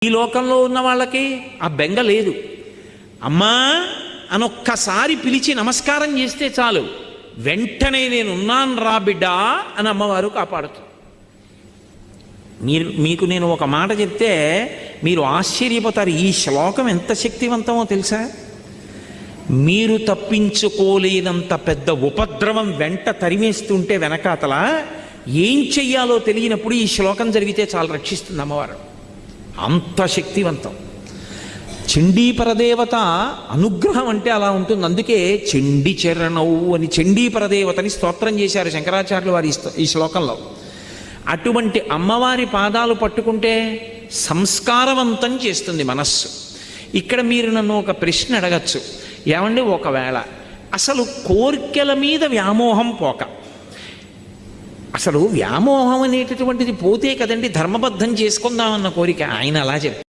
ఈ లోకంలో ఉన్న వాళ్ళకి ఆ బెంగ లేదు. అమ్మా అనొక్కసారి పిలిచి నమస్కారం చేస్తే చాలు, వెంటనే నేనున్నాను రా బిడ్డా అని అమ్మవారు కాపాడుతుంది. మీకు నేను ఒక మాట చెప్తే మీరు ఆశ్చర్యపోతారు. ఈ శ్లోకం ఎంత శక్తివంతమో తెలుసా? మీరు తప్పించుకోలేనంత పెద్ద ఉపద్రవం వెంట తరిమేస్తుంటే వెనకాతల ఏం చెయ్యాలో తెలియనప్పుడు ఈ శ్లోకం జరిగితే చాలా రక్షిస్తుంది అమ్మవారు. అంత శక్తివంతం. చండీ పరదేవత అనుగ్రహం అంటే అలా ఉంటుంది. అందుకే చండీ చరణవు అని చండీ పరదేవతని స్తోత్రం చేశారు శంకరాచార్యులు వారి ఈ శ్లోకంలో. అటువంటి అమ్మవారి పాదాలు పట్టుకుంటే సంస్కారవంతం చేస్తుంది మనస్సు. ఇక్కడ మీరు నన్ను ఒక ప్రశ్న అడగచ్చు, ఏమండి ఒకవేళ అసలు కోర్కెల మీద వ్యామోహం పోక, అసలు వ్యామోహం అనేటటువంటిది పోతే కదండి ధర్మబద్ధం చేసుకుందామన్న కోరిక. ఆయన అలా చెప్పారు.